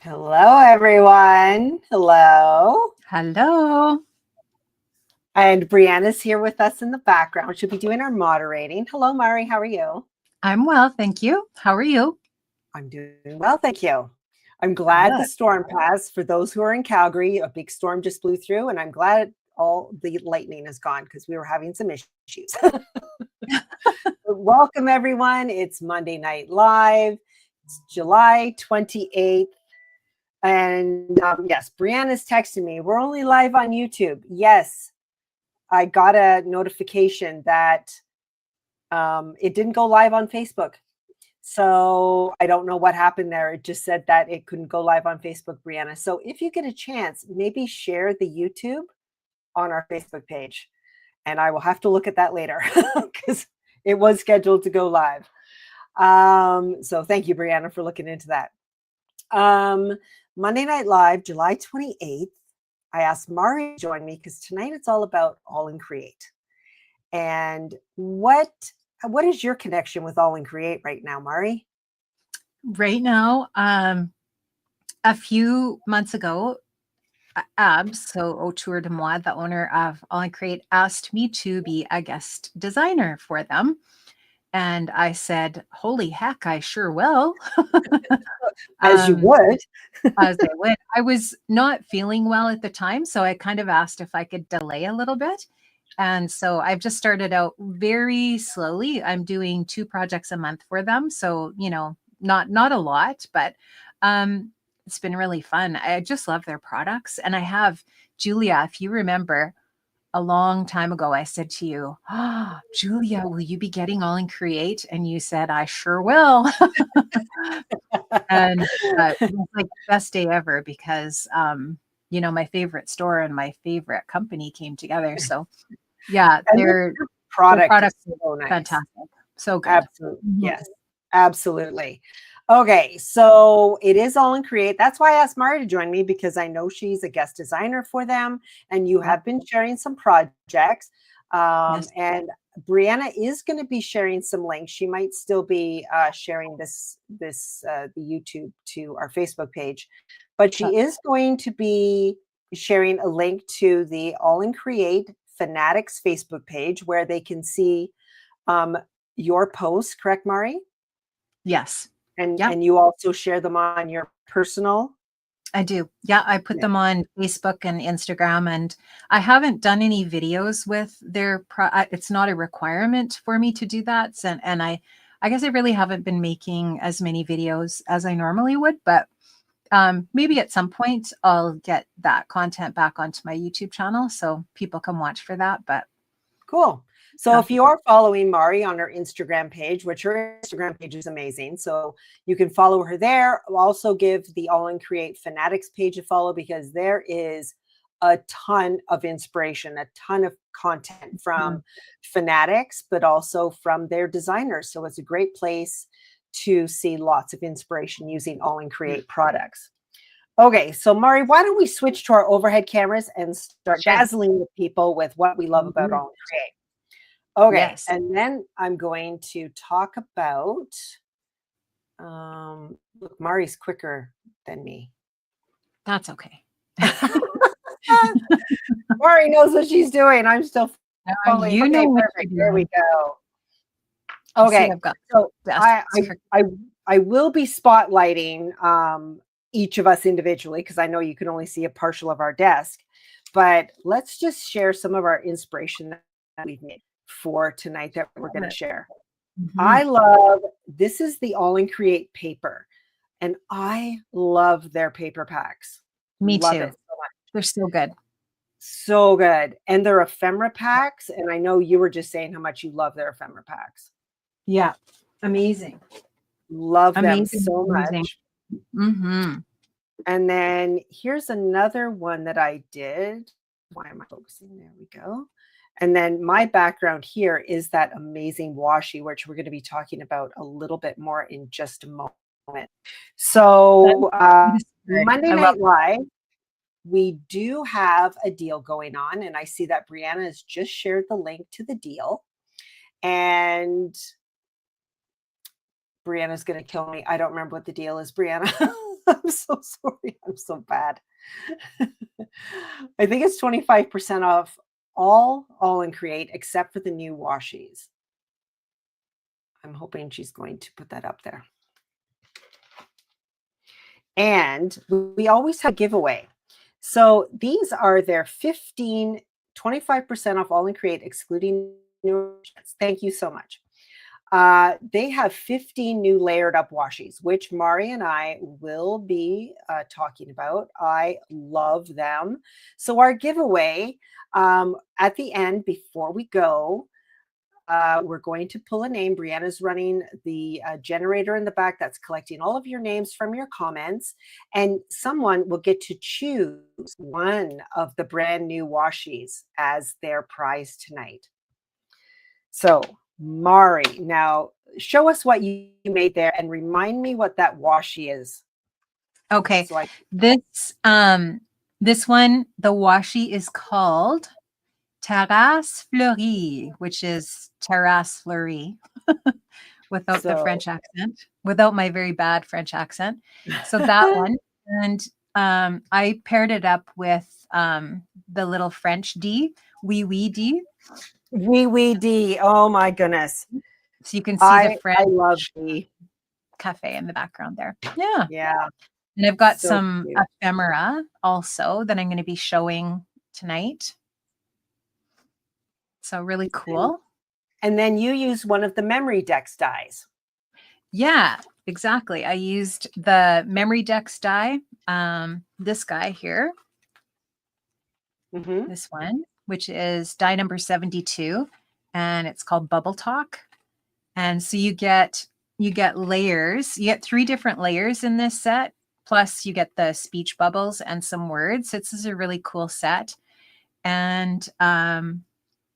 Hello, everyone. Hello. Hello. And Brianna's here with us in the background. She'll be doing our moderating. Hello, Mari. How are you? I'm well, thank you. How are you? I'm doing well, thank you. I'm glad the storm passed. For those who are in Calgary, a big storm just blew through, and I'm glad all the lightning is gone because we were having some issues. Welcome, everyone. It's Monday Night Live. It's July 28th. And yes, Brianna's texting me. We're only live on YouTube. Yes, I got a notification that it didn't go live on Facebook. So I don't know what happened there. It just said that it couldn't go live on Facebook, Brianna. So if you get a chance, maybe share the YouTube on our Facebook page. And I will have to look at that later because it was scheduled to go live. So thank you, Brianna, for looking into that. Monday Night Live, July 28th. I asked Mari to join me because tonight it's all about Aall Create. And what is your connection with Aall Create right now, Mari? Right now, a few months ago, Abs, so Autour de Moi, the owner of Aall Create, asked me to be a guest designer for them. And I said, holy heck, I sure will. As you would. As I would. I was not feeling well at the time, so I kind of asked if I could delay a little bit. And so I've just started out very slowly. I'm doing 2 projects a month for them. So, you know, not a lot, but it's been really fun. I just love their products. And I have, Julia, if you remember, a long time ago, I said to you, oh, Julia, will you be getting Aall Create? And you said, I sure will. And it was like the best day ever because, you know, my favorite store and my favorite company came together. So yeah, their products is so nice. Fantastic. So good. Absolutely. Yes, absolutely. Okay, so it is Aall Create. That's why I asked Mari to join me because I know she's a guest designer for them, and you have been sharing some projects. Yes. And Brianna is going to be sharing some links. She might still be sharing the YouTube to our Facebook page, but she is going to be sharing a link to the Aall Create Fanatics Facebook page where they can see your posts, correct, Mari? Yes. And you also share them on your personal? I do. Yeah, I put them on Facebook and Instagram, and I haven't done any videos with their it's not a requirement for me to do that. And I guess I really haven't been making as many videos as I normally would, but maybe at some point I'll get that content back onto my YouTube channel so people can watch for that. But cool. So if you are following Mari on her Instagram page, which her Instagram page is amazing, so you can follow her there. I'll also give the Aall Create Fanatics page a follow because there is a ton of inspiration, a ton of content from Fanatics, but also from their designers. So it's a great place to see lots of inspiration using Aall Create products. Okay, so Mari, why don't we switch to our overhead cameras and start dazzling the people with what we love about Aall Create. Okay, and then I'm going to talk about, look, Mari's quicker than me. That's okay. Mari knows what she's doing. I'm still following. You know what perfect. There we go. Okay, so I will be spotlighting each of us individually because I know you can only see a partial of our desk, but let's just share some of our inspiration that we've made for tonight that we're going to share. I love, this is the Aall Create paper, and I love their paper packs. Me love too. It so much. They're so good. So good. And they're ephemera packs, and I know you were just saying how much you love their ephemera packs. Yeah. Amazing. Love them so much. Mm-hmm. And then here's another one that I did. Why am I focusing? There we go. And then my background here is that amazing washi, which we're going to be talking about a little bit more in just a moment. So Monday Night Live, we do have a deal going on. And I see that Brianna has just shared the link to the deal. And Brianna's going to kill me. I don't remember what the deal is, Brianna. I'm so sorry. I'm so bad. I think it's 25% off all in Create except for the new washies. I'm hoping she's going to put that up there. And we always have a giveaway. So these are their 25% off all in Create, excluding new. Thank you so much. They have 15 new layered up washies, which Mari and I will be talking about. I love them. So our giveaway at the end, before we go, we're going to pull a name. Brianna's running the generator in the back that's collecting all of your names from your comments, and someone will get to choose one of the brand new washies as their prize tonight. So Mari, now show us what you made there and remind me what that washi is. Okay. So this one, the washi is called Terrasse Fleurie, which is terrasse fleurie without the French accent, without my very bad French accent. So that one. And I paired it up with the little French D, wee D. Wee D. Oh my goodness. So you can see the French I love D. cafe in the background there. Yeah. Yeah. And I've got So some cute. ephemera also that I'm going to be showing tonight. So really cool. And then you use one of the memory Dex dies. Yeah, exactly. I used the memory Dex die, this guy here, this one, which is die number 72, and it's called Bubble Talk. And so you get layers. You get 3 different layers in this set. Plus you get the speech bubbles and some words. So this is a really cool set. And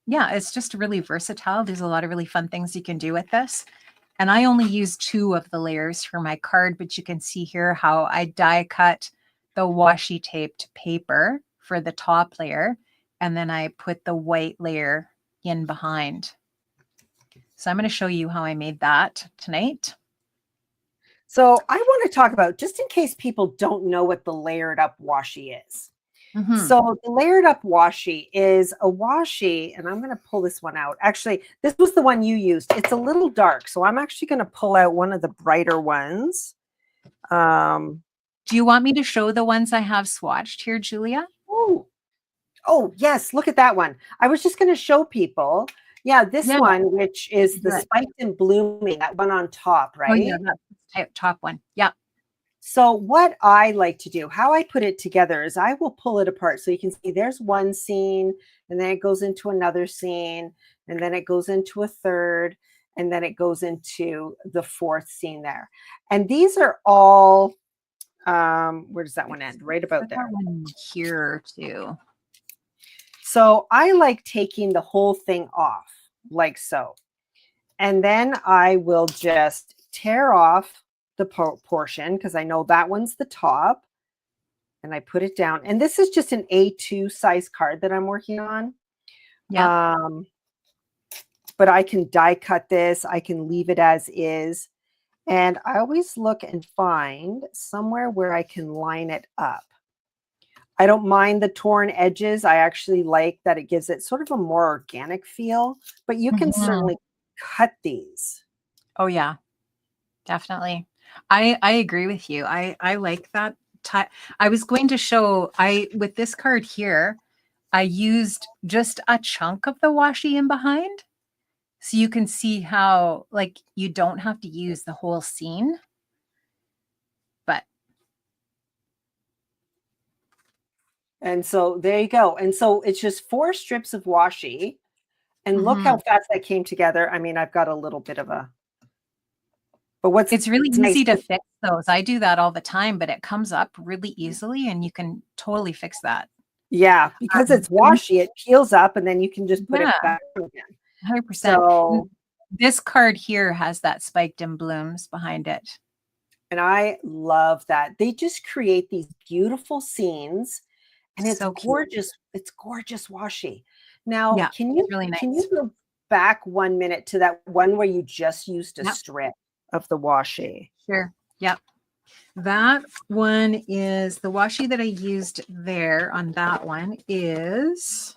yeah, it's just really versatile. There's a lot of really fun things you can do with this. And I only use 2 of the layers for my card, but you can see here how I die cut the washi taped paper for the top layer. And then I put the white layer in behind. So I'm going to show you how I made that tonight. So I want to talk about, just in case people don't know what the layered up washi is. So the layered up washi is a washi, and I'm going to pull this one out. Actually, this was the one you used. It's a little dark, so I'm actually going to pull out one of the brighter ones. Do you want me to show the ones I have swatched here, Julia? Oh, yes. Look at that one. I was just going to show people. Yeah, this one, which is the spiked and blooming, that one on top, right? Oh, yeah, that's the top one. Yeah. So what I like to do, how I put it together is I will pull it apart. So you can see there's one scene, and then it goes into another scene, and then it goes into a third, and then it goes into the 4th scene there. And these are all, where does that one end? Right about there. One here too. So I like taking the whole thing off like so. And then I will just tear off the portion, because I know that one's the top, and I put it down. And this is just an A2 size card that I'm working on. Yeah. But I can die cut this. I can leave it as is. And I always look and find somewhere where I can line it up. I don't mind the torn edges. I actually like that it gives it sort of a more organic feel, but you can certainly cut these. Oh yeah, definitely. I agree with you. I like that. I was going to show, with this card here, I used just a chunk of the washi in behind. So you can see how, like, you don't have to use the whole scene. But. And so there you go. And so it's just 4 strips of washi. And look how fast that came together. I mean, I've got a little bit of a, but it's really easy to fix those. I do that all the time, but it comes up really easily and you can totally fix that. Yeah, because it's washi, it peels up and then you can just put it back again. 100%. So this card here has that spiked and blooms behind it. And I love that. They just create these beautiful scenes, and it's so gorgeous. It's gorgeous washi. Now, can you go back 1 minute to that one where you just used a strip of the washi? Sure. Yep. That one is the washi that I used there on that one is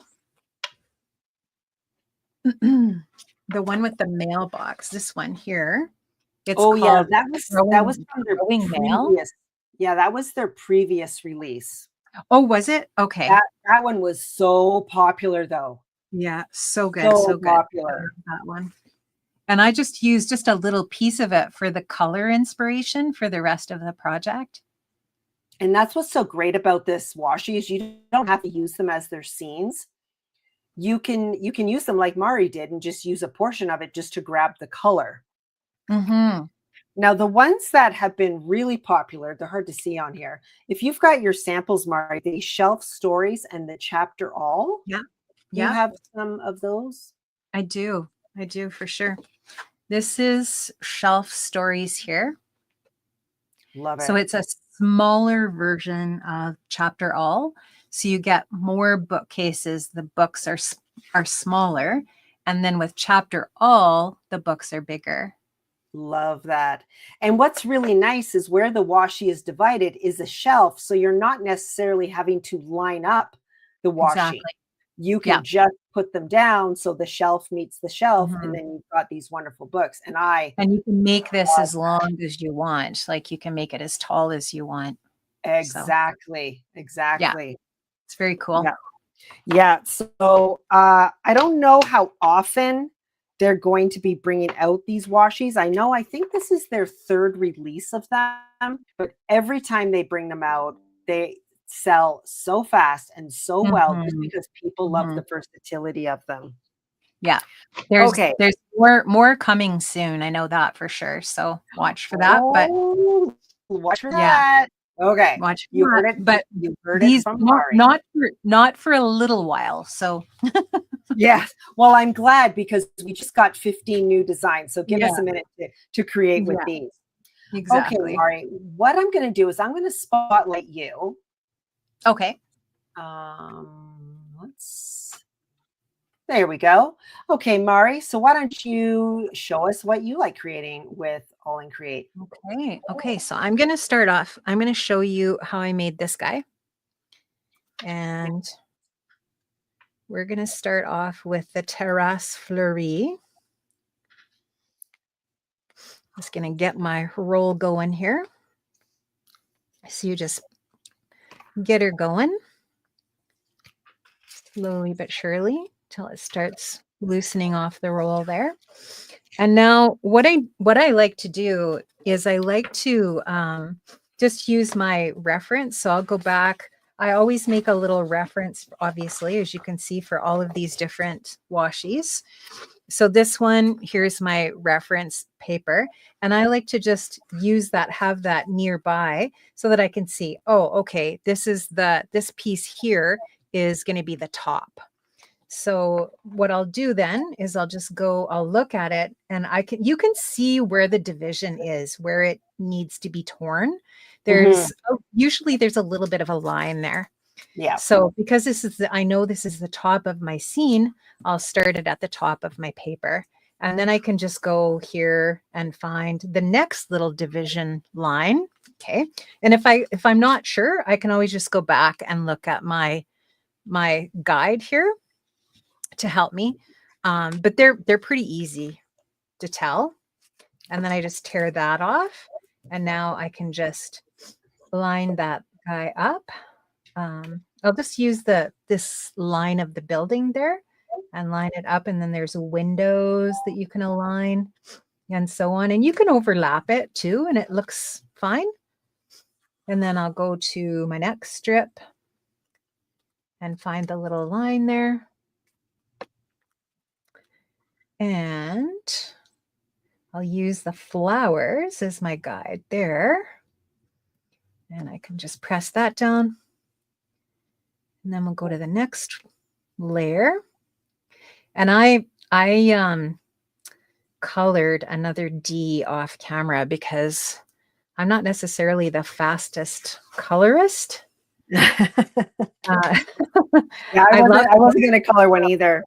the one with the mailbox. This one here. It's Oh yeah, called that was from their Growing Mail. previous. Yeah, that was their previous release. Oh, was it? Okay. That one was so popular though. Yeah, so good, So so good. popular. That one. And I just used just a little piece of it for the color inspiration for the rest of the project. And that's what's so great about this washi is you don't have to use them as their scenes. You can use them like Mari did and just use a portion of it just to grab the color. Mm-hmm. Now, the ones that have been really popular, they're hard to see on here. If you've got your samples, Mari, the shelf stories and the chapter all, Yeah. You Yeah. have some of those? I do for sure. This is shelf stories here. Love it. So it's a smaller version of chapter all. So you get more bookcases. The books are smaller. And then with chapter all, the books are bigger. Love that. And what's really nice is where the washi is divided is a shelf. So you're not necessarily having to line up the washi. Exactly. You can just put them down so the shelf meets the shelf, Mm-hmm. and then you've got these wonderful books. And you can make this as long as you want. Like you can make it as tall as you want. Exactly. Yeah. It's very cool. Yeah. So I don't know how often they're going to be bringing out these washis. I think this is their third release of them, but every time they bring them out, they sell so fast and so well just because people love the versatility of them. Yeah. There's more coming soon. I know that for sure. So watch for that. But watch for that. Okay. Watch you heard it, but you heard these it from Mari. Not for a little while. So yes. Well, I'm glad because we just got 15 new designs. So give us a minute to create with these. Exactly. Okay, Mari, what I'm going to do is I'm going to spotlight you. Okay. There we go. Okay, Mari, so why don't you show us what you like creating with Aall Create? Okay. So I'm going to start off. I'm going to show you how I made this guy. And we're going to start off with the Terrasse Fleurie. Just going to get my roll going here. So you just get her going slowly but surely till it starts loosening off the roll there. And now what I like to do is I like to just use my reference. So I'll go back. I always make a little reference, obviously, as you can see, for all of these different washis. So this one, here's my reference paper. And I like to just use that, have that nearby so that I can see, oh, okay, this piece here is going to be the top. So what I'll do then is I'll look at it and you can see where the division is, where it needs to be torn. Usually there's a little bit of a line there. Yeah. So because I know this is the top of my scene, I'll start it at the top of my paper. And then I can just go here and find the next little division line. Okay. And if I'm not sure, I can always just go back and look at my guide here to help me. But they're pretty easy to tell. And then I just tear that off. And now I can just line that guy up. I'll just use this line of the building there and line it up. And then there's windows that you can align and so on. And you can overlap it too, and it looks fine. And then I'll go to my next strip and find the little line there. And I'll use the flowers as my guide there. And I can just press that down. And then we'll go to the next layer. And I colored another D off camera because I'm not necessarily the fastest colorist. I wasn't going to color one either.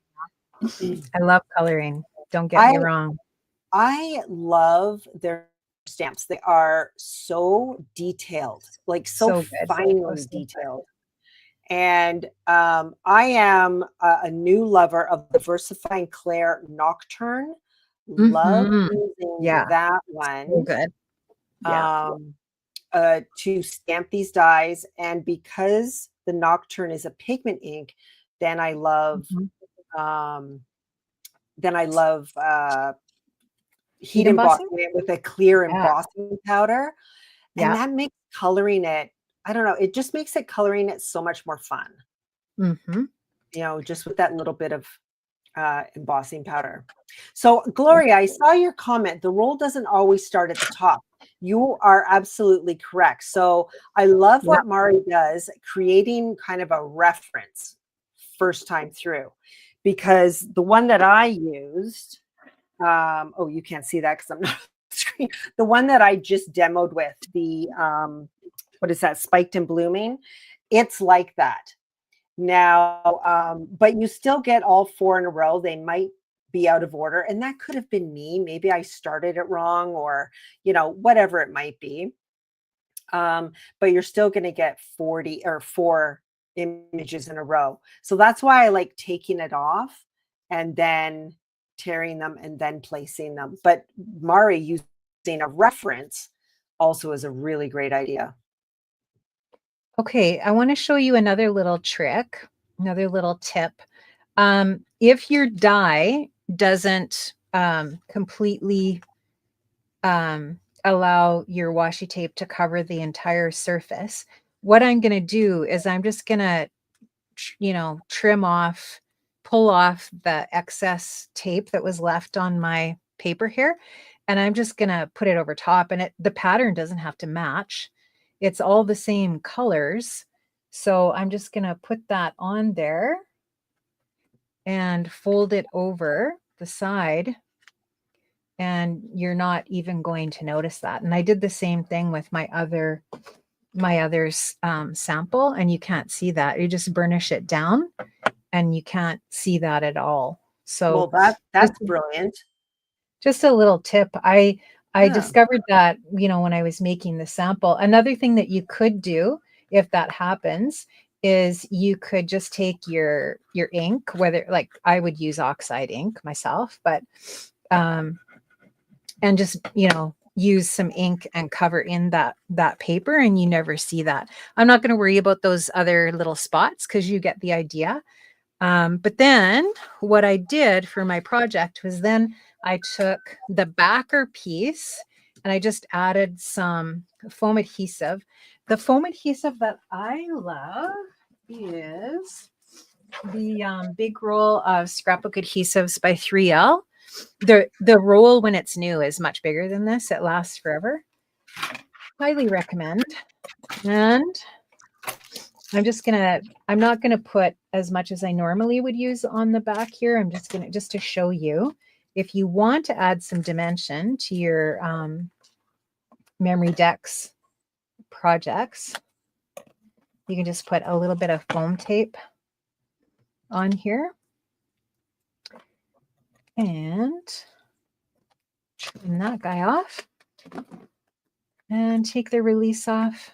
I love coloring. Don't get me wrong. I love their stamps. They are so detailed, like so So good. Oh, finely so good. detailed. And I am a new lover of the Versifying Claire Nocturne. Love Mhm. using Yeah, that so one good. Yeah. um, to stamp these dies. And because the Nocturne is a pigment ink, then I love Mhm. um, then I love Heat heat embossing? embossing it with a clear Yeah. embossing powder. And Yeah. that makes coloring it, I don't know, it just makes it coloring it so much more fun, Mhm. just with that little bit of embossing powder. So, Gloria, I saw your comment. The roll doesn't always start at the top. You are absolutely correct. So, I love Yeah. what Mari does, creating kind of a reference first time through, because the one that I used, oh, you can't see that because I'm not on the screen. The one that I just demoed with, the what is that, spiked and blooming? It's like that. Now, but you still get all four in a row. They might be out of order, and that could have been me. Maybe I started it wrong, or whatever it might be. But you're still going to get 40 or four images in a row. So that's why I like taking it off and then tearing them and then placing them. But Mari using a reference also is a really great idea. Okay, I want to show you another little trick, another little tip. If your die doesn't completely allow your washi tape to cover the entire surface, what I'm going to do is I'm just going to, trim off, pull off the excess tape that was left on my paper here. And I'm just going to put it over top, and the pattern doesn't have to match. It's all the same colors. So I'm just going to put that on there and fold it over the side, and you're not even going to notice that. And I did the same thing with my other sample, and you can't see that. You just burnish it down and you can't see that at all. So Well, that's brilliant. just a little tip. I Yeah. discovered that, when I was making the sample. Another thing that you could do if that happens is you could just take your ink, whether, like, I would use oxide ink myself, but and just, use some ink and cover in that paper, and you never see that. I'm not going to worry about those other little spots because you get the idea. But then what I did for my project was then I took the backer piece and I just added some foam adhesive. The foam adhesive that I love is the big roll of scrapbook adhesives by 3L. The roll, when it's new, is much bigger than this. It lasts forever. Highly recommend. And I'm not gonna put as much as I normally would use on the back here. I'm just to show you. If you want to add some dimension to your memory decks projects, you can just put a little bit of foam tape on here and trim that guy off and take the release off.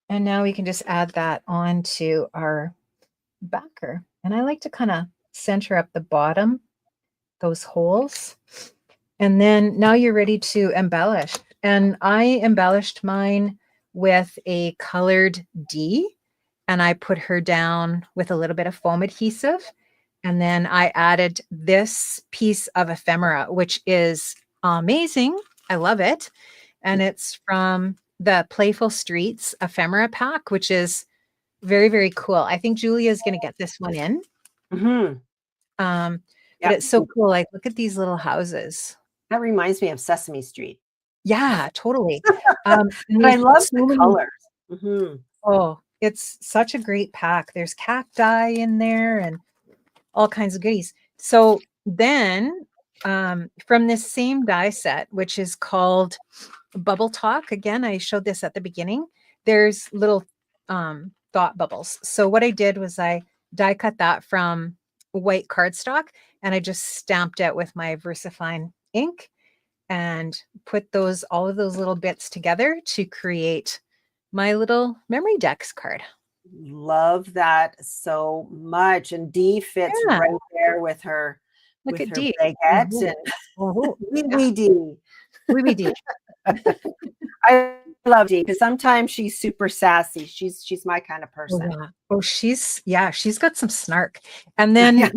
And now we can just add that onto our backer. And I like to kind of center up the bottom, those holes. And then now you're ready to embellish. And I embellished mine with a colored D, and I put her down with a little bit of foam adhesive. And then I added this piece of ephemera, which is amazing. I love it. And it's from the Playful Streets ephemera pack, which is very, very cool. I think Julia is going to get this one in. Mm-hmm. But Yeah. it's so cool. Like, look at these little houses. That reminds me of Sesame Street. Yeah, totally. And But I there's love so the many. colors. Mm-hmm. Oh, it's such a great pack. There's cacti in there and all kinds of goodies. So then from this same die set, which is called Bubble Talk, again, I showed this at the beginning, there's little thought bubbles. So what I did was I die cut that from white cardstock, and I just stamped it with my VersaFine ink. and put all of those little bits together to create my little memory decks card. Love that so much. And Dee fits Yeah, right there look with at her D. baguette Mhm. and Mhm. Yeah, wee Dee. we D. I love Dee because sometimes she's super sassy. She's my kind of Oh, person. yeah. Oh, she's got some snark. And then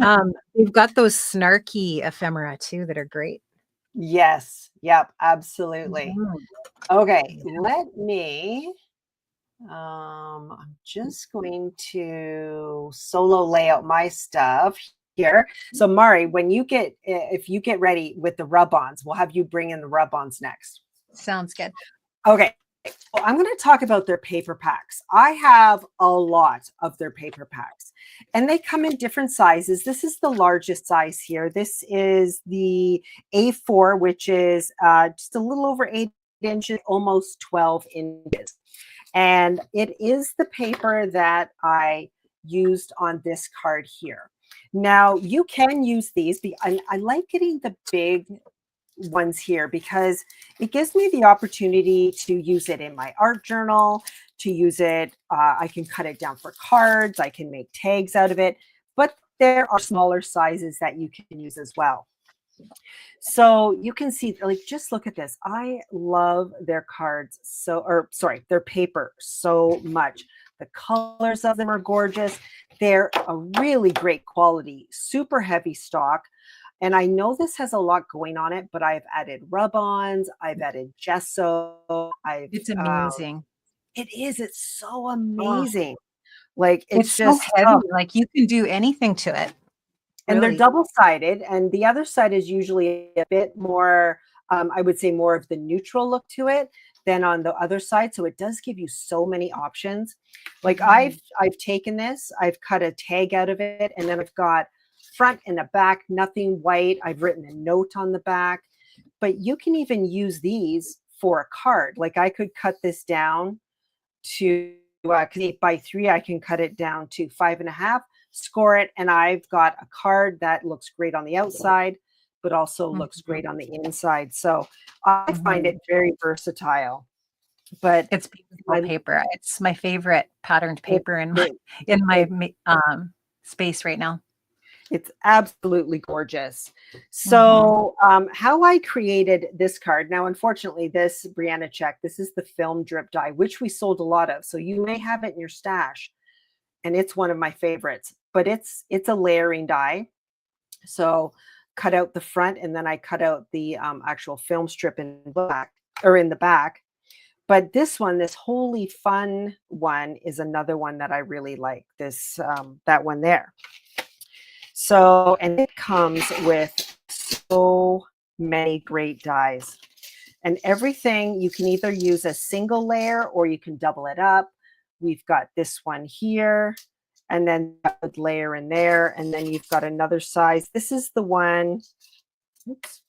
we've got those snarky ephemera too that are great. Yes. Yep. Absolutely. Mhm. Okay. Yeah. Let me. I'm just going to solo lay out my stuff here. So Mari, if you get ready with the rub-ons, we'll have you bring in the rub-ons next. Sounds good. Okay. Well, I'm going to talk about their paper packs. I have a lot of their paper packs and they come in different sizes. This is the largest size here. This is the A4, which is just a little over 8 inches, almost 12 inches. And it is the paper that I used on this card here. Now you can use these. I like getting the big ones here because it gives me the opportunity to use it in my art journal, to use it. I can cut it down for cards. I can make tags out of it, but there are smaller sizes that you can use as well. So you can see, like, just look at this. I love their cards their paper so much. The colors of them are gorgeous. They're a really great quality, super heavy stock. And I know this has a lot going on it, but I've added rub-ons, I've added gesso, It's amazing. it's so Oh, amazing. Like it's it's so just, heavy. Like you can do anything to it, and they're really. double-sided, and the other side is usually a bit more, I would say more of the neutral look to it than on the other side. So it does give you so many options. Like I've taken this, I've cut a tag out of it, and then I've got front and the back, nothing white. I've written a note on the back, but you can even use these for a card. Like I could cut this down to 8x3, I can cut it down to 5.5, score it, and I've got a card that looks great on the outside, but also looks Mhm. great on the inside. So I find Mhm. it very versatile. But It's beautiful I, paper. It's my favorite patterned it, paper in my it, in my it space right now. It's absolutely gorgeous. Mhm. So, how I created this card. Now, unfortunately, this Brianna check. This is the film drip die, which we sold a lot of. So you may have it in your stash, and it's one of my favorites. But it's a layering die. So cut out the front, and then I cut out the actual film strip in black or in the back. But this one, this Holy Fun one, is another one that I really like. This that one there. So, and it comes with so many great dies. And everything you can either use a single layer or you can double it up. We've got this one here, and then a layer in there, and then you've got another size. This is the one. Oops.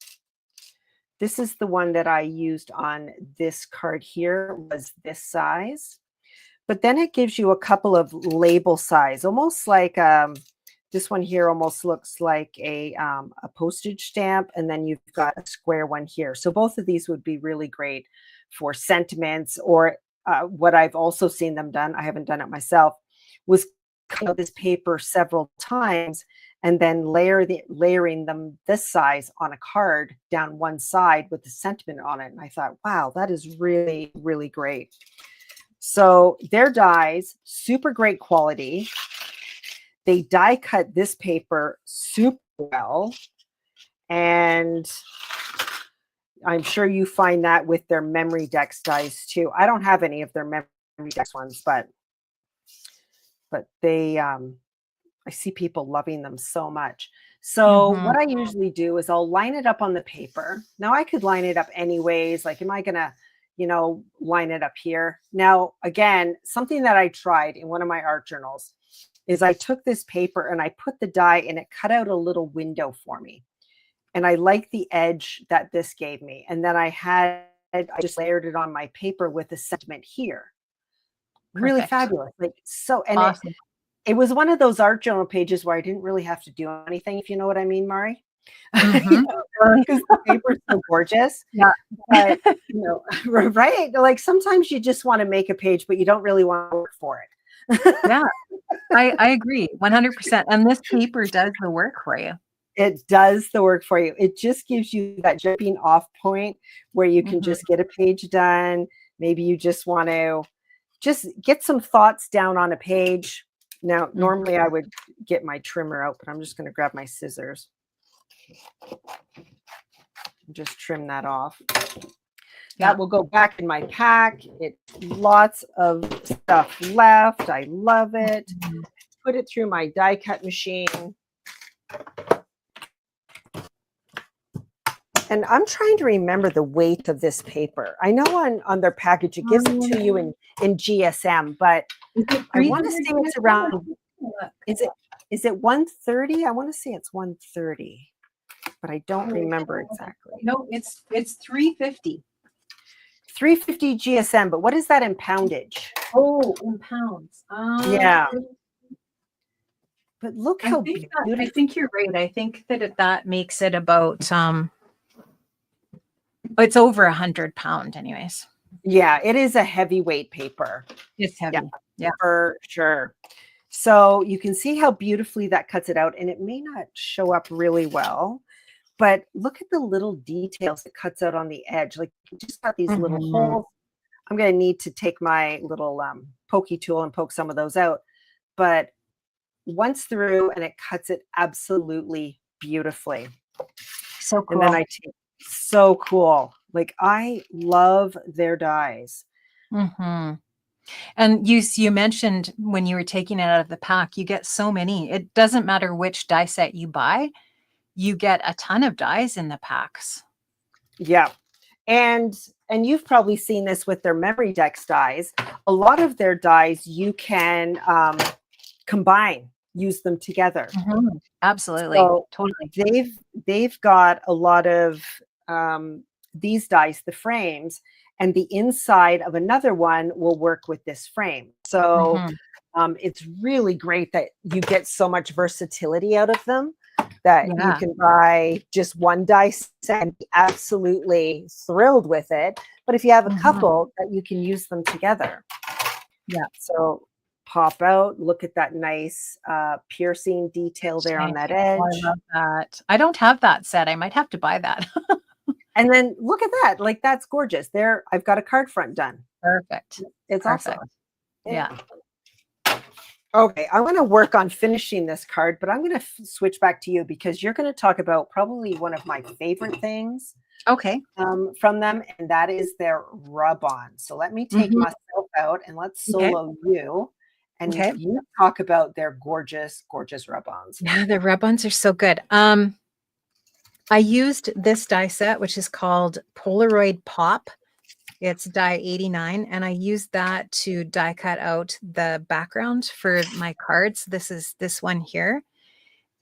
This is the one that I used on this card here, was this size. But then it gives you a couple of label size, almost like this one here almost looks like a postage stamp, and then you've got a square one here. So both of these would be really great for sentiments, or what I've also seen them done, I haven't done it myself, was cut out this paper several times and then layering them this size on a card down one side with the sentiment on it. And I thought, wow, that is really, really great. So their dies, super great quality. They die cut this paper super well. And I'm sure you find that with their memory decks dies too. I don't have any of their memory decks ones, but they I see people loving them so much. So Mhm. what I usually do is I'll line it up on the paper. Now I could line it up anyways. Like, am I gonna, line it up here? Now, again, something that I tried in one of my art journals is I took this paper and I put the die and it cut out a little window for me. And I like the edge that this gave me. And then I just layered it on my paper with a sentiment here. Really Perfect. fabulous. Like, so, and Awesome. it was one of those art journal pages where I didn't really have to do anything, if you know what I mean, Mari. Mhm. Because the paper is so gorgeous. Yeah. But, right? Like sometimes you just want to make a page, but you don't really want to work for it. Yeah. I agree 100%. And this paper does the work for you. It does the work for you. It just gives you that jumping off point where you can Mhm. just get a page done. Maybe you just want to just get some thoughts down on a page. Now, normally I would get my trimmer out, but I'm just going to grab my scissors and just trim that off. Yeah. That will go back in my pack. It's lots of stuff left. I love it. Mhm. Put it through my die cut machine. And I'm trying to remember the weight of this paper. I know on their package it gives it to you in GSM, but Is it I want to 300 say it's around. Is it 130? I want to say it's 130, but I don't remember exactly. No, it's 350. 350 GSM, but what is that in poundage? Oh, in pounds. Yeah. But look how I beautiful. think you're right. I think that makes it about it's over 100 pound anyways. Yeah, it is a heavyweight paper. It's heavy. Yeah. For sure. So you can see how beautifully that cuts it out, and it may not show up really well, but look at the little details it cuts out on the edge. Like you just got these little holes. I'm going to need to take my little pokey tool and poke some of those out, but once through, and it cuts it absolutely beautifully. So cool. And then I take so cool. Like I love their dies. Mm-hmm. And you mentioned when you were taking it out of the pack, you get so many. It doesn't matter which die set you buy, you get a ton of dies in the packs. Yeah. And you've probably seen this with their memory decks dies. A lot of their dies you can combine, use them together. Mm-hmm. Absolutely. So totally. They've got a lot of these dies, the frames, and the inside of another one will work with this frame. So it's really great that you get so much versatility out of them that you can buy just one die set and be absolutely thrilled with it. But if you have a couple, that you can use them together. Yeah. So pop out, look at that nice piercing detail there on that edge. Oh, I love that. I don't have that set. I might have to buy that. And then look at that. Like that's gorgeous. There, I've got a card front done. Perfect. It's Perfect. awesome. Yeah. Okay, I want to work on finishing this card, but I'm going to switch back to you because you're going to talk about probably one of my favorite things. Okay. From them, and that is their rub-on. So let me take myself out and let's solo you. And you talk about their gorgeous, gorgeous rub-ons. Yeah, the rub-ons are so good. I used this die set, which is called Polaroid Pop. It's die 89, and I used that to die cut out the background for my cards. This is this one here.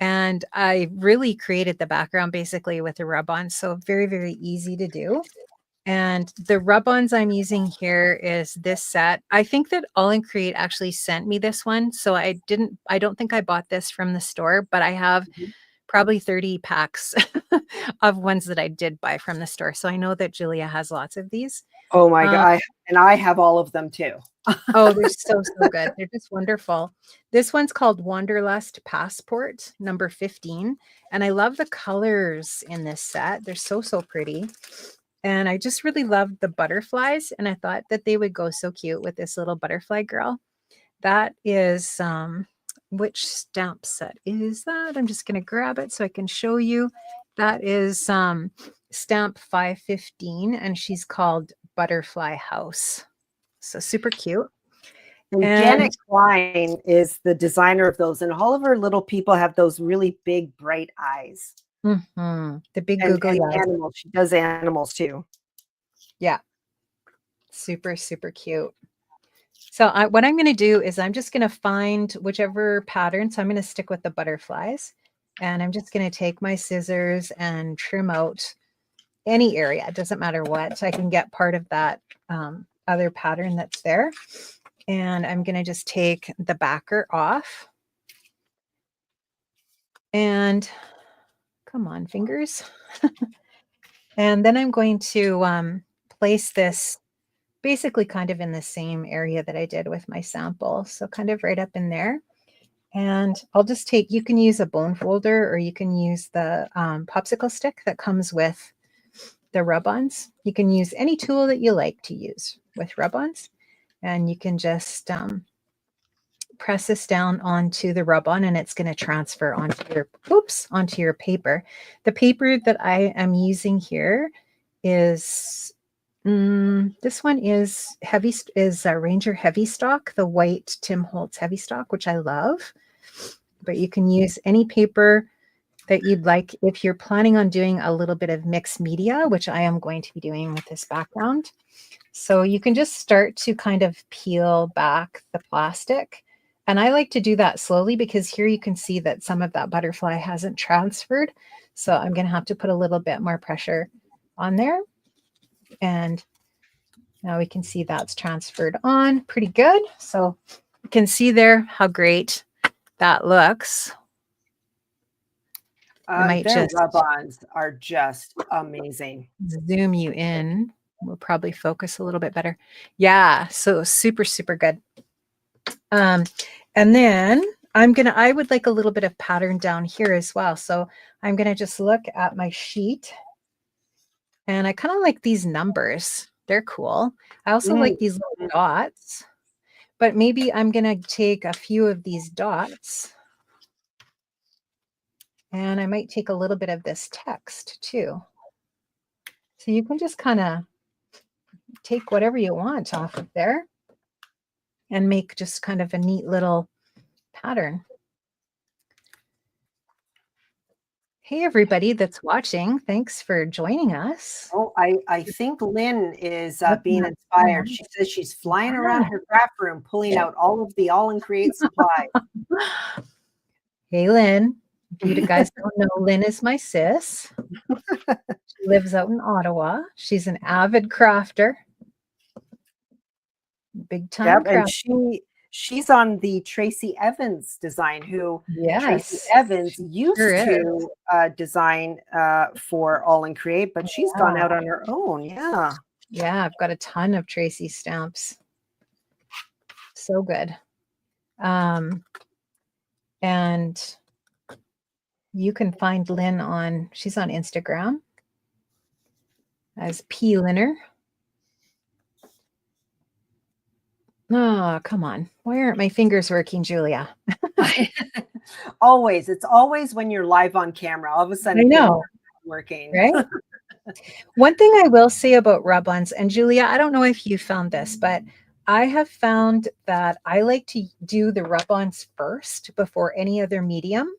And I really created the background basically with a rub-on. So very, very easy to do. And the rub-ons I'm using here is this set. I think that Aall Create actually sent me this one. So I don't think I bought this from the store, but I have probably 30 packs of ones that I did buy from the store. So I know that Julia has lots of these. Oh my God. And I have all of them too. Oh, they're so good. They're just wonderful. This one's called Wanderlust Passport, number 15. And I love the colors in this set. They're so pretty. And I just really love the butterflies. And I thought that they would go so cute with this little butterfly girl. That is, which stamp set is that? I'm just going to grab it so I can show you. That is stamp 515, and she's called Butterfly House. So super cute. And Janet Klein is the designer of those. And all of her little people have those really big, bright eyes. The big googly eyes. Animals. She does animals too. Yeah. Super cute. So what I'm going to do is I'm just going to find whichever pattern. So I'm going to stick with the butterflies. And I'm just going to take my scissors and trim out any area. It doesn't matter what. So I can get part of that other pattern that's there. And I'm going to just take the backer off and Come on, fingers. And then I'm going to place this basically kind of in the same area that I did with my sample. So kind of right up in there. And I'll just take, you can use a bone folder or you can use the popsicle stick that comes with the rub-ons. You can use any tool that you like to use with rub-ons. And you can just press this down onto the rub-on and it's going to transfer onto your paper. The paper that I am using here is this one is Ranger Heavy Stock, the white Tim Holtz Heavy Stock, which I love. But you can use any paper that you'd like if you're planning on doing a little bit of mixed media, which I am going to be doing with this background. So you can just start to kind of peel back the plastic. And I like to do that slowly because here you can see that some of that butterfly hasn't transferred. So I'm going to have to put a little bit more pressure on there. And now we can see that's transferred on pretty good. So you can see there how great that looks. I might their just rub-ons are just amazing. zoom you in. We'll probably focus a little bit better. Yeah, so super, super good. And then I would like a little bit of pattern down here as well. So I'm going to just look at my sheet and I kind of like these numbers. They're cool. I also like these little dots, but maybe I'm going to take a few of these dots and I might take a little bit of this text too. So you can just kind of take whatever you want off of there and make just kind of a neat little pattern. Hey, everybody that's watching. Thanks for joining us. Oh, I think Lynn is being inspired. She says she's flying around her craft room, pulling out all of the Aall Create supplies. Hey, Lynn. If you guys don't know, Lynn is my sis. She lives out in Ottawa. She's an avid crafter. Big time crafter. And she's on the Tracy Evans design, who Tracy Evans used to design for Aall Create, but she's gone out on her own. Yeah. Yeah, I've got a ton of Tracy stamps. So good. And you can find Lynn she's on Instagram as P. Linner. Oh, come on. Why aren't my fingers working, Julia? Always. It's always when you're live on camera. All of a sudden, I know. Working. Right? One thing I will say about rub-ons, and Julia, I don't know if you found this, but I have found that I like to do the rub-ons first before any other medium.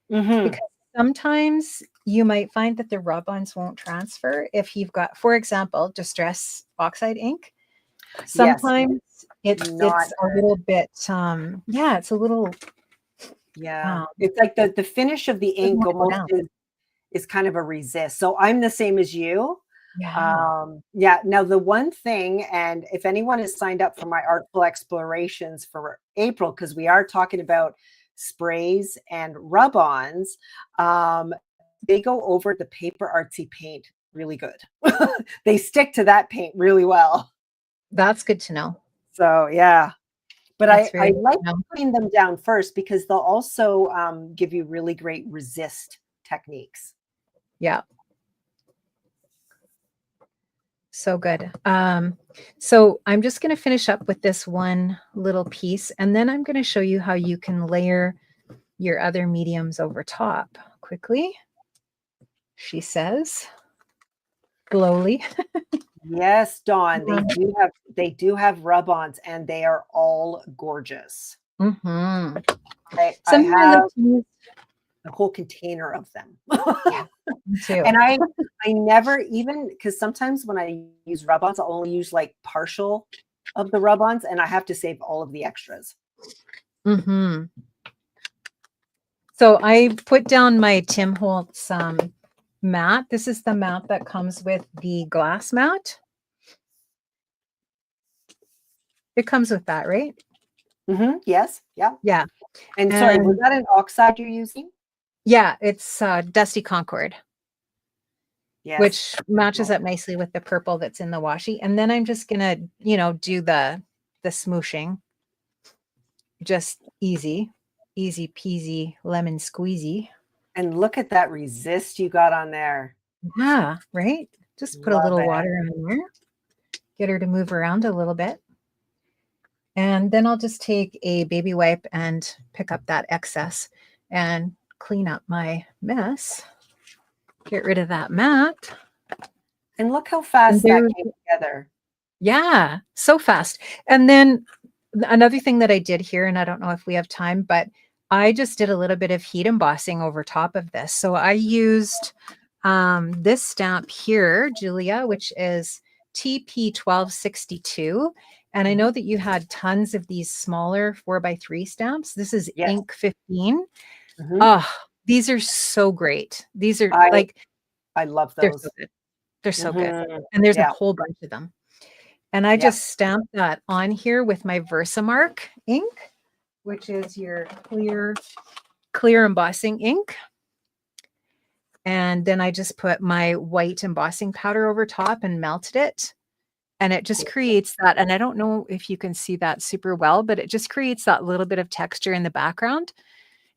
Because sometimes you might find that the rub-ons won't transfer if you've got, for example, distress oxide ink. Sometimes it's a little bit, it's a little. It's like the finish of the ink almost is kind of a resist. So I'm the same as you. Now the one thing, and if anyone is signed up for my artful explorations for April, because we are talking about sprays and rub-ons, they go over the paper artsy paint really good. They stick to that paint really well. That's good to know. So yeah, but I like putting them down first because they'll also give you really great resist techniques. Yeah. So good. So I'm just going to finish up with this one little piece, and then I'm going to show you how you can layer your other mediums over top quickly. She says, slowly. Yes, Dawn, they do have rub-ons, and they are all gorgeous. I have a whole container of them. Me too. And I never even, because sometimes when I use rub-ons, I'll only use like partial of the rub-ons, and I have to save all of the extras. So I put down my Tim Holtz mat. This is the mat that comes with the glass mat. It comes with that, right? Yes. Yeah. Yeah. And sorry, was that an oxide you're using? Yeah, it's Dusty Concord, Yes. which matches up nicely with the purple that's in the washi. And then I'm just gonna, do the smooshing. Just easy peasy, lemon squeezy. And look at that resist you got on there. Yeah, right? Just put a Love little it. water in there. Get her to move around a little bit. And then I'll just take a baby wipe and pick up that excess and clean up my mess. Get rid of that mat. And look how fast that came together. Yeah, so fast. And then another thing that I did here, and I don't know if we have time, but I just did a little bit of heat embossing over top of this. So I used this stamp here, Julia, which is TP 1262. And I know that you had tons of these smaller 4x3 stamps. This is Yes. ink 15. Mhm. Oh, these are so great. These are I love they're those. so good. They're so good. Mhm. And there's a Yeah. whole bunch of them. And I just stamped that on here with my Versamark ink, which is your clear embossing ink. And then I just put my white embossing powder over top and melted it. And it just creates that. And I don't know if you can see that super well, but it just creates that little bit of texture in the background.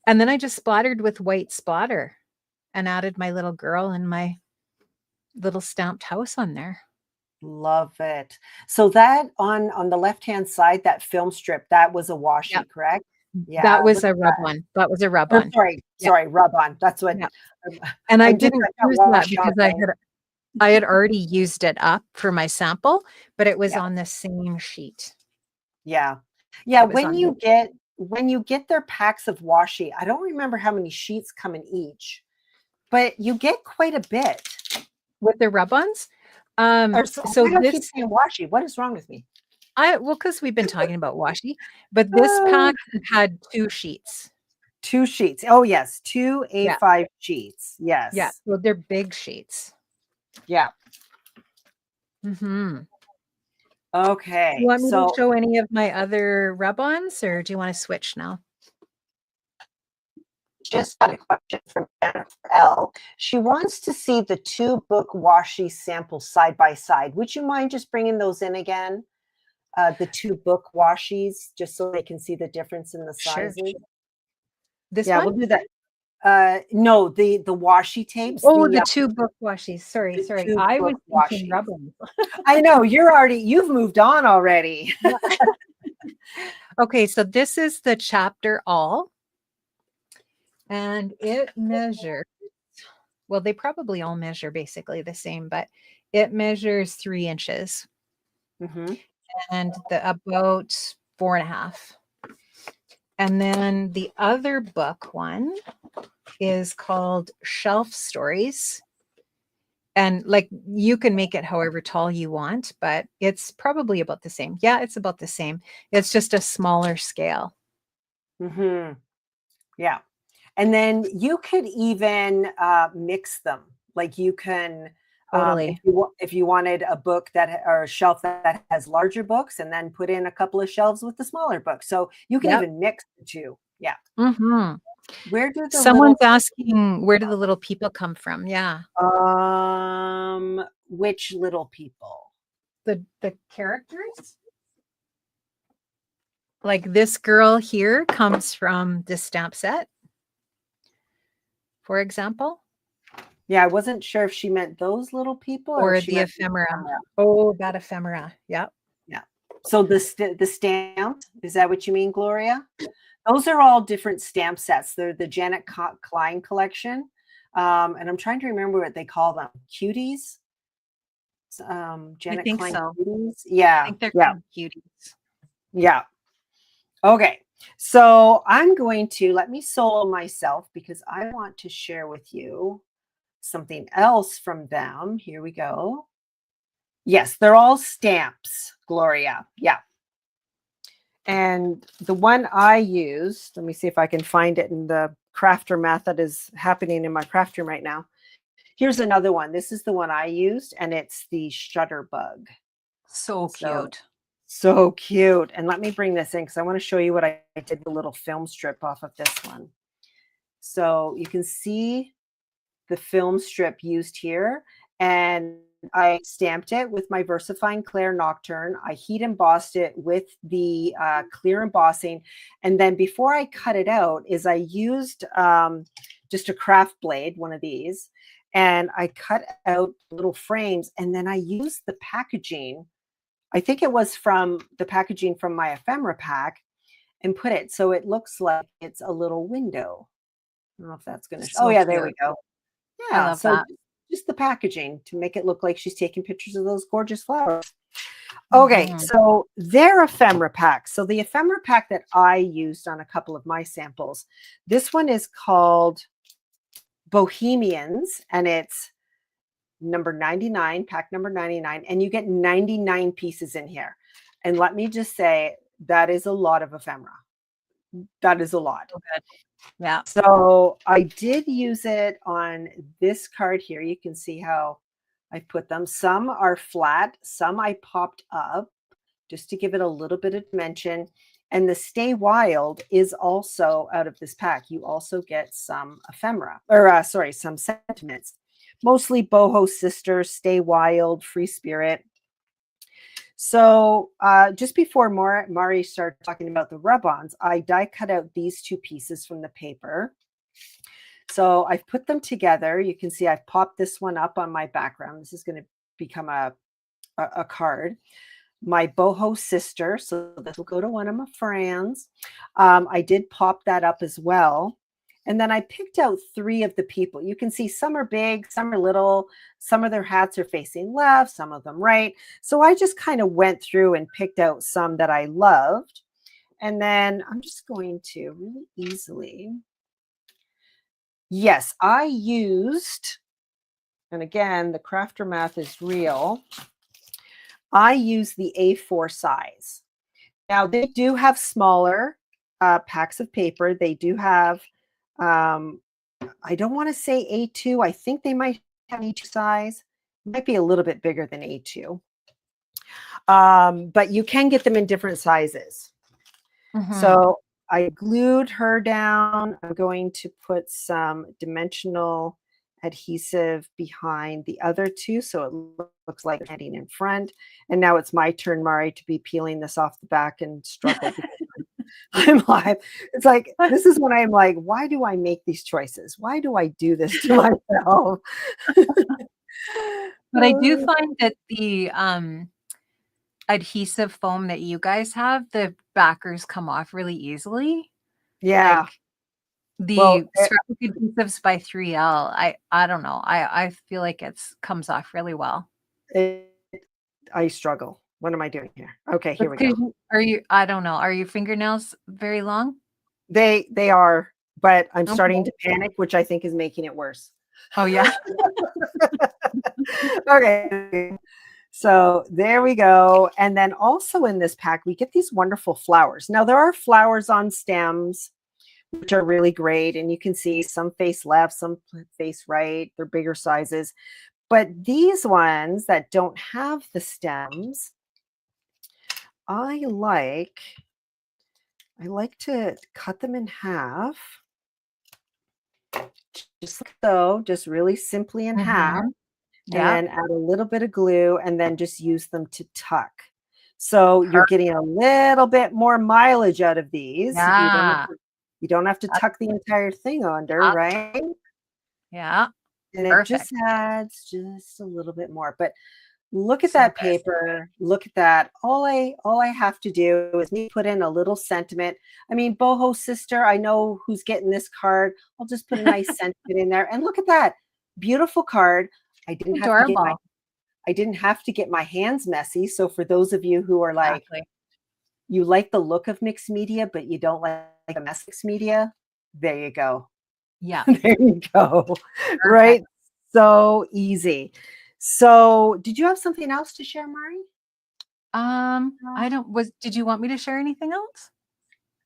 And then I just splattered with white splatter and added my little girl and my little stamped house on there. Love it. So that on the left-hand side, that film strip, that was a washi, Yep. correct? Yeah. That was a rub-on. That was a Or rub-on. sorry, rub-on. That's what Yeah. And I I'm doing didn't that use that washi because on thing. I had already used it up for my sample, but it was Yeah. on the same sheet. Yeah. Yeah, It was when on you get their packs of washi, I don't remember how many sheets come in each, but you get quite a bit. with the rub-ons. Or So why do I keep this saying washi? What is wrong with me? because we've been talking about washi, but this pack had 2 sheets. 2 sheets. Oh, yes, 2 Yeah. A5 sheets. Yeah. Yes. So they're big sheets. Yeah. Mm-hmm. Okay. You want me to So show any of my other rub-ons, or do you want to switch now? just got a question from Jennifer L. She wants to see the 2 book washi samples side by side. Would you mind just bringing those in again? The 2 book washis, just so they can see the difference in the Sure. sizes. This Yeah, one? we'll do that. No, the washi tapes. Oh, the 2 book washis. Sorry. The 2 I was book thinking washi. rub-ons. I know you've moved on already. Okay, so this is the chapter Aall, and it measures, well, they probably all measure basically the same, but it measures 3 inches Mhm. and about 4.5. And then the other book one is called Shelf Stories. And like you can make it however tall you want, but it's probably about the same. Yeah, it's about the same. It's just a smaller scale. Mhm. Yeah. And then you could even mix them. Like you can, Totally. if you wanted a book or a shelf that has larger books, and then put in a couple of shelves with the smaller books. So you can Yep. even mix the 2. Yeah. Mm-hmm. Where do the Someone's asking, where do the little people come from? Yeah. which little people? The characters? Like this girl here comes from this stamp set, for example. Yeah, I wasn't sure if she meant those little people or Or if she the meant ephemera. Oh, that ephemera. Yep. Yeah. So the stamp, is that what you mean, Gloria? Those are all different stamp sets. They're the Janet Klein collection. And I'm trying to remember what they call them. Cuties? I Janet think Klein so. cuties? I Yeah. think they're Yeah. called cuties. Yeah. Okay. So I'm going to let me solo myself because I want to share with you something else from them. Here we go. Yes, they're all stamps, Gloria. Yeah. And the one I used, let me see if I can find it in the crafter math that is happening in my craft room right now. Here's another one. This is the one I used, and it's the Shutterbug. So cute. So cute. And let me bring this in because I want to show you what I did, the little film strip off of this one. So you can see the film strip used here, and I stamped it with my VersaFine Clair Nocturne. I heat embossed it with the clear embossing. And then before I cut it out is I used just a craft blade, one of these, and I cut out little frames, and then I used the packaging. I think it was from the packaging from my ephemera pack, and put it so it looks like it's a little window. I don't know if that's going to, oh So yeah, there we cute. go. I Yeah, love so that. just the packaging to make it look like she's taking pictures of those gorgeous flowers. Okay, so their ephemera pack. So the ephemera pack that I used on a couple of my samples, this one is called Bohemians, and it's number 99, pack number 99, and you get 99 pieces in here. And let me just say, that is a lot of ephemera. That is a lot. So good. Yeah. So I did use it on this card here. You can see how I put them. Some are flat, some I popped up just to give it a little bit of dimension. And the Stay Wild is also out of this pack. You also get some ephemera, or sorry, some sentiments. Mostly Boho Sister, Stay Wild, Free Spirit. So just before Mari started talking about the rub-ons, I die cut out these two pieces from the paper. So I've put them together. You can see I've popped this one up on my background. This is going to become a card. My Boho Sister. So this will go to one of my friends. I did pop that up as well. And then I picked out 3 of the people. You can see some are big, some are little, some of their hats are facing left, some of them right. So I just kind of went through and picked out some that I loved. And then I'm just going to really easily. Yes, I used, and again, the crafter math is real. I use the A4 size. Now they do have smaller packs of paper. They do have, I don't want to say A2. I think they might have A2 size. It might be a little bit bigger than A2. But you can get them in different sizes. So I glued her down. I'm going to put some dimensional adhesive behind the other 2 so it looks like heading in front. And now it's my turn, Mari, to be peeling this off the back and struggle. I'm live. It's like, this is when I'm like, why do I make these choices? Why do I do this to myself? But I do find that the adhesive foam that you guys have, the backers come off really easily. Yeah. Like the scrapbook adhesives by 3L, I don't know. I feel like it's comes off really well. I struggle. What am I doing here? Okay, here we go. Are you, I don't know. Are your fingernails very long? They are, but I'm starting to panic, which I think is making it worse. Oh yeah. Okay. So there we go. And then also in this pack, we get these wonderful flowers. Now there are flowers on stems, which are really great. And you can see some face left, some face right. They're bigger sizes. But these ones that don't have the stems, I like to cut them in half. Just like so, just really simply in half. And then add a little bit of glue and then just use them to tuck. So you're getting a little bit more mileage out of these. Yeah. You don't have to tuck the entire thing under, right? Yeah. And it just adds just a little bit more. But look at that paper. Look at that. All I have to do is put in a little sentiment. I mean, Boho Sister, I know who's getting this card. I'll just put a nice sentiment in there. And look at that. Beautiful card. I didn't have to get my hands messy. So for those of you who are like, you like the look of mixed media, but you don't like the mixed media, there you go. Yeah. There you go. Perfect. Right. So easy. So did you have something else to share, Mari? Did you want me to share anything else?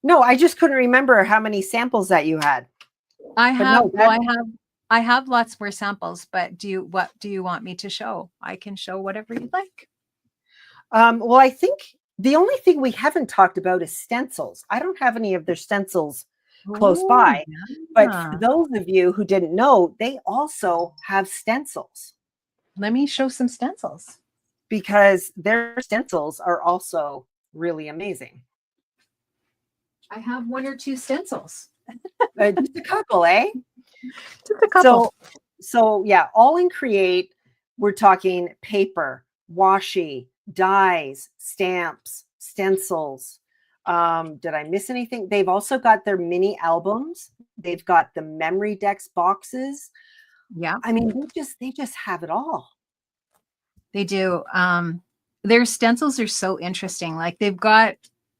No, I just couldn't remember how many samples that you had. I have lots more samples, but what do you want me to show? I can show whatever you'd like. Well, I think the only thing we haven't talked about is stencils. I don't have any of their stencils close Oh, by. But for yeah. those of you who didn't know, they also have stencils Let me show some stencils. because their stencils are also really amazing. I have one or two stencils. Just a couple, eh? Just a couple. So yeah, Aall Create, we're talking paper, washi, dyes, stamps, stencils. Did I miss anything? They've also got their mini albums. They've got the memory decks boxes. Yeah, I mean, they just have it all. they do. Their stencils are so interesting. Like they've got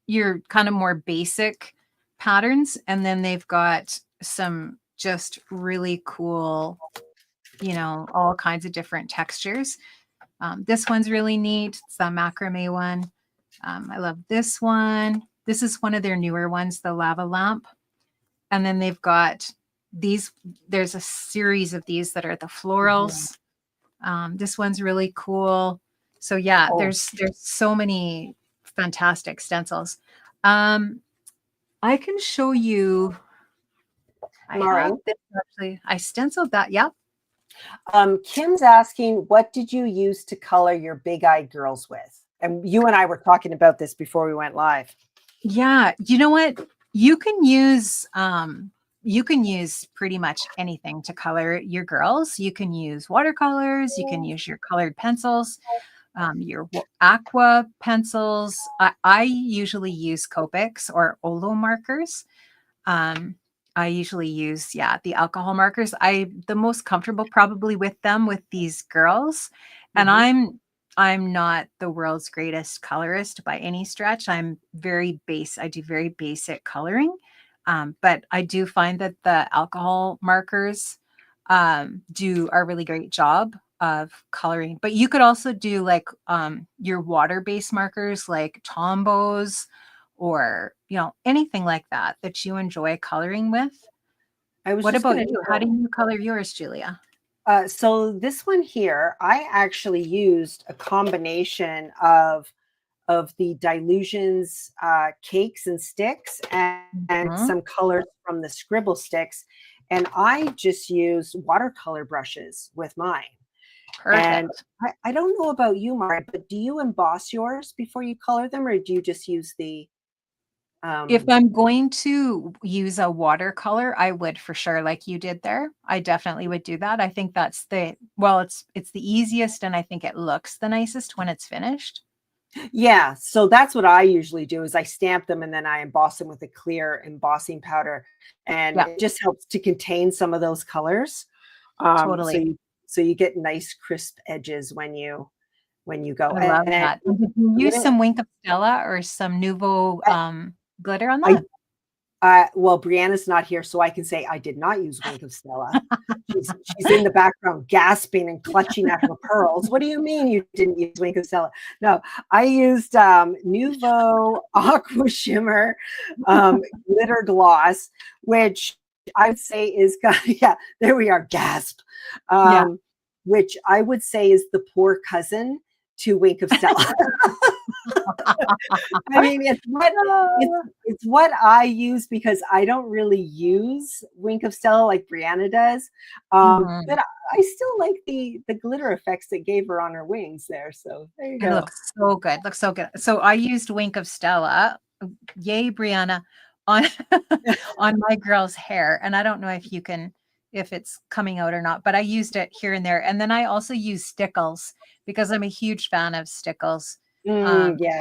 your kind of more basic patterns, and then they've got some just really cool, all kinds of different textures. This one's really neat. It's the macrame one. I love this one. This is one of their newer ones, the lava lamp. And then they've got these. There's a series of these that are the florals. This one's really cool. So yeah, Oh, there's so many fantastic stencils. I can show you. I Mari. have this actually. I stenciled that. Yep. Kim's asking, what did you use to color your big-eyed girls with? And you and I were talking about this before we went live. Yeah, you know what? You can use pretty much anything to color your girls. You can use watercolors, you can use your colored pencils, your aqua pencils. I usually use Copics or Olo markers. I usually use, the alcohol markers. The most comfortable probably with them with these girls. And I'm not the world's greatest colorist by any stretch. I do very basic coloring. But I do find that the alcohol markers do a really great job of coloring. But you could also do like your water-based markers like Tombows or anything like that you enjoy coloring with. What about you? How do you color yours, Julia? So this one here, I actually used a combination of the Dilutions cakes and sticks and some colors from the scribble sticks. And I just used watercolor brushes with mine. Perfect. And I don't know about you, Mari, but do you emboss yours before you color them, or do you just use the if I'm going to use a watercolor, I would for sure, like you did there. I definitely would do that. I think that's it's the easiest, and I think it looks the nicest when it's finished. Yeah, so that's what I usually do is I stamp them and then I emboss them with a clear embossing powder, and it just helps to contain some of those colors. Totally. So you get nice crisp edges when you go. I love that. Did you use some Wink of Stella or some Nouveau glitter on that? Well, Brianna's not here, so I can say I did not use Wink of Stella. She's in the background gasping and clutching at her pearls. What do you mean you didn't use Wink of Stella? No, I used Nouveau Aqua Shimmer Glitter Gloss, which I would say is, there we are, gasp. Which I would say is the poor cousin to Wink of Stella. I mean, it's what I use because I don't really use Wink of Stella like Brianna does. But I still like the glitter effects that gave her on her wings there. So there you go. It looks so good. Looks so good. So I used Wink of Stella. Yay, Brianna, on on my girl's hair. And I don't know if it's coming out or not, but I used it here and there. And then I also use Stickles because I'm a huge fan of Stickles. I use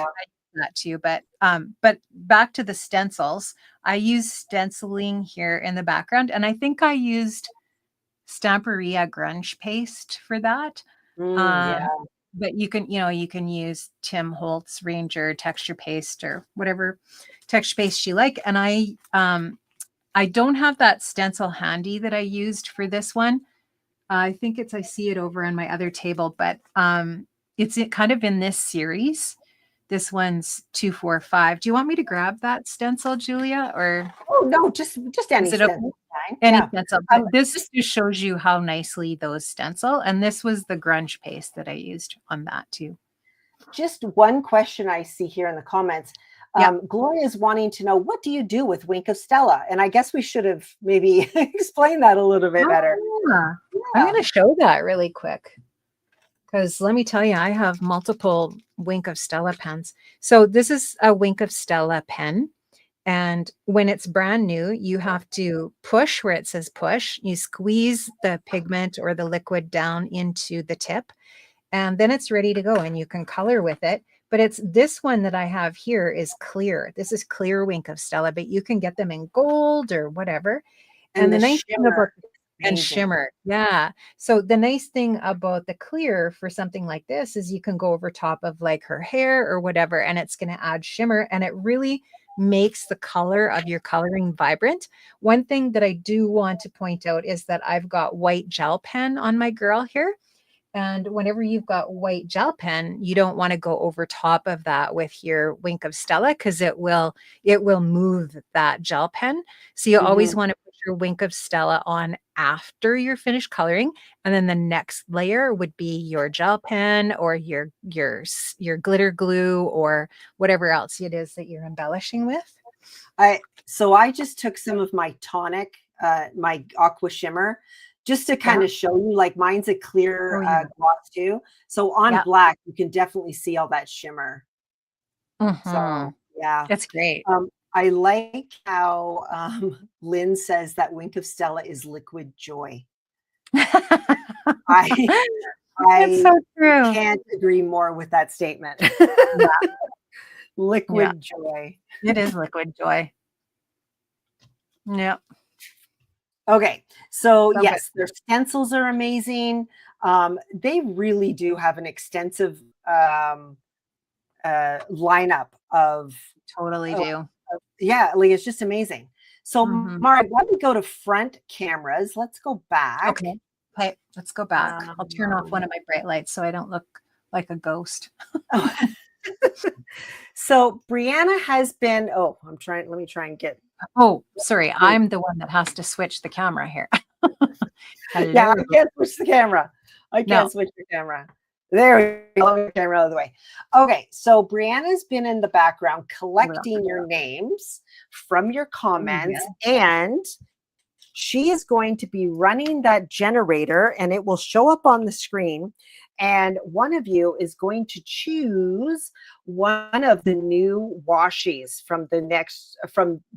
that too. But back to the stencils, I use Stenciling here in the background, and I think I used Stamperia grunge paste for that. But you can use Tim Holtz Ranger texture paste or whatever texture paste you like. And I don't have that stencil handy that I used for this one. I think I see it over on my other table, but it's kind of in this series. This one's 245. Do you want me to grab that stencil, Julia? Or no, just any stencil. Any stencil. But this just shows you how nicely those stencil. And this was the grunge paste that I used on that too. Just one question I see here in the comments. Gloria is wanting to know, what do you do with Wink of Stella? And I guess we should have maybe explained that a little bit better. Yeah. I'm going to show that really quick. Because let me tell you, I have multiple Wink of Stella pens. So this is a Wink of Stella pen. And when it's brand new, you have to push where it says push. You squeeze the pigment or the liquid down into the tip, and then it's ready to go and you can color with it. But it's this one that I have here is clear. This is clear Wink of Stella, but you can get them in gold or whatever. And the nice thing about and shimmer. Yeah. So the nice thing about the clear for something like this is you can go over top of like her hair or whatever, and it's going to add shimmer, and it really makes the color of your coloring vibrant. One thing that I do want to point out is that I've got white gel pen on my girl here. And whenever you've got white gel pen, you don't want to go over top of that with your Wink of Stella, because it will move that gel pen. So you always want to put your Wink of Stella on after you're finished coloring, and then the next layer would be your gel pen or your glitter glue or whatever else it is that you're embellishing with. So I just took some of my tonic, my aqua shimmer, just to kind of show you, like mine's a clear gloss too. So on black, you can definitely see all that shimmer. So yeah, that's great. I like how Lynn says that Wink of Stella is liquid joy. I so true. Can't agree more with that statement. Liquid joy. It is liquid joy. Yeah. Okay, so yes, their stencils are amazing. They really do have an extensive lineup of. Totally do. Yeah, like it's just amazing. So, Mari, why don't we go to front cameras? Let's go back. Okay, let's go back. I'll turn off one of my bright lights so I don't look like a ghost. So Brianna has been. Oh, let me try and get. Oh, sorry. I'm the one that has to switch the camera here. Yeah, I can't switch the camera. I can't switch the camera. There we go. Camera out of the way. Okay, so Brianna's been in the background collecting your names from your comments, and she is going to be running that generator, and it will show up on the screen. And one of you is going to choose one of the new washies from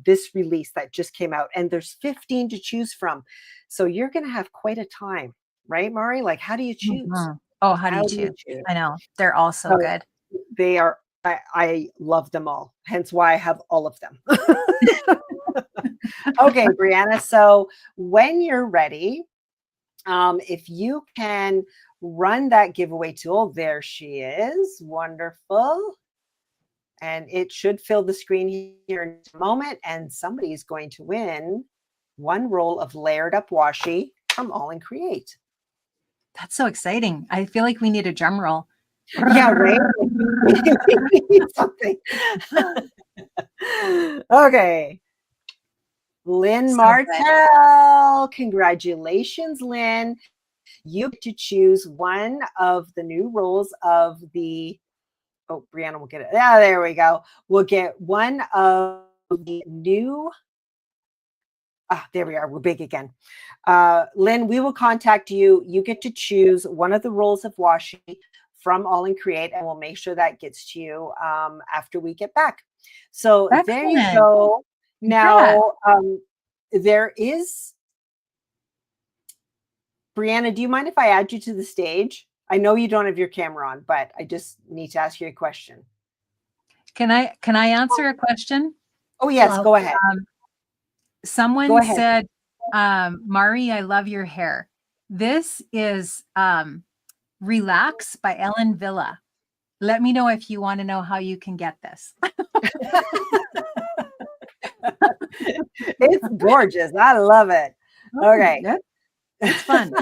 this release that just came out. And there's 15 to choose from. So you're going to have quite a time, right, Mari? Like, how do you choose? Oh, how do you choose? I know. They're all so good. They are. I love them all. Hence why I have all of them. Okay, Brianna. So when you're ready, if you can run that giveaway tool. There she is. Wonderful. And it should fill the screen here in a moment. And somebody is going to win one roll of layered up washi from Aall Create. That's so exciting. I feel like we need a drum roll. Yeah, right? Something. Okay. Lynn Martell. Congratulations, Lynn. You get to choose one of the new rolls of the, oh, Brianna will get it. Yeah, there we go. We'll get one of the new, there we are. We're big again. Lynn, we will contact you. You get to choose one of the rolls of washi from Aall Create, and we'll make sure that gets to you after we get back. So there you go. Now, there is, Brianna, do you mind if I add you to the stage? I know you don't have your camera on, but I just need to ask you a question. Can I answer a question? Oh, yes, go ahead. Someone said, Mari, I love your hair. This is Relax by Ellen Villa. Let me know if you want to know how you can get this. It's gorgeous. I love it. Okay. It's fun.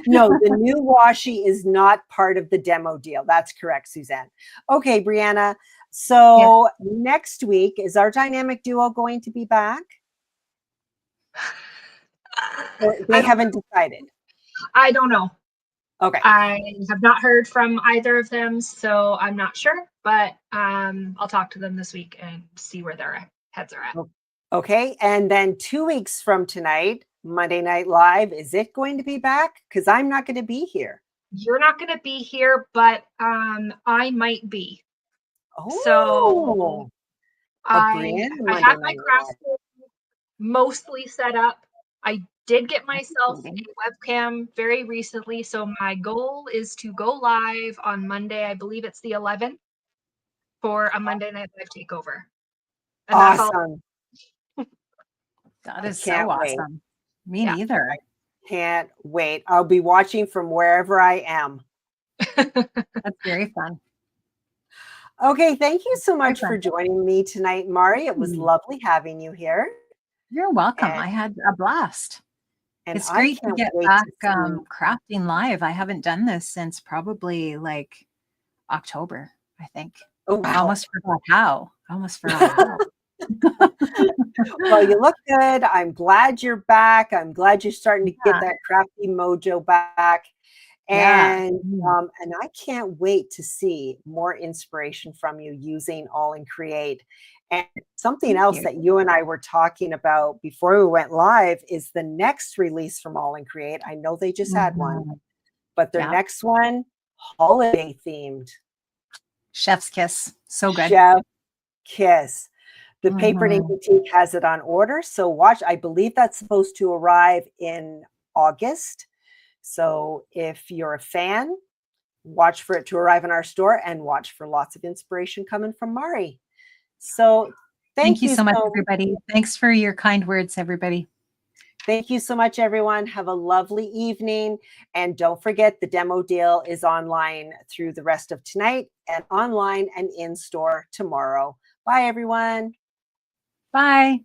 No, the new washi is not part of the demo deal. That's correct, Suzanne. Okay, Brianna. So next week, is our dynamic duo going to be back? Or they haven't decided. I don't know. Okay. I have not heard from either of them, so I'm not sure, but I'll talk to them this week and see where their heads are at. Okay. And then 2 weeks from tonight, Monday Night Live, is it going to be back? Because I'm not going to be here. You're not going to be here, but I might be. Oh, So I Monday have my Night craft Live. mostly set up. I did get myself exciting. a webcam very recently, so my goal is to go live on Monday. I believe it's the 11th for a Monday Night Live takeover. And that's all. Awesome. That I is can't so wait. awesome. Me Yeah. neither. Can't wait. I'll be watching from wherever I am. That's very fun. Okay. Thank you so much fun. for joining me tonight, Mari. It was lovely having you here. You're welcome. And- I had a blast. And It's I great to can't get wait back to see- crafting live. I haven't done this since probably like October, I think. Oh, I wow. almost forgot how. Well, you look good. I'm glad you're back. I'm glad you're starting to get Yeah. that crafty mojo back. Yeah. And I can't wait to see more inspiration from you using Aall Create. And something Thank else you. that you and I were talking about before we went live is the next release from Aall Create. I know they just had one, but their Yeah. next one, holiday themed. Chef's kiss. So good. Chef kiss. The Paper and Ink Boutique has it on order. So watch, I believe that's supposed to arrive in August. So if you're a fan, watch for it to arrive in our store and watch for lots of inspiration coming from Mari. So Thank you so much, everybody. Thanks for your kind words, everybody. Thank you so much, everyone. Have a lovely evening. And don't forget, the demo deal is online through the rest of tonight and online and in store tomorrow. Bye, everyone. Bye.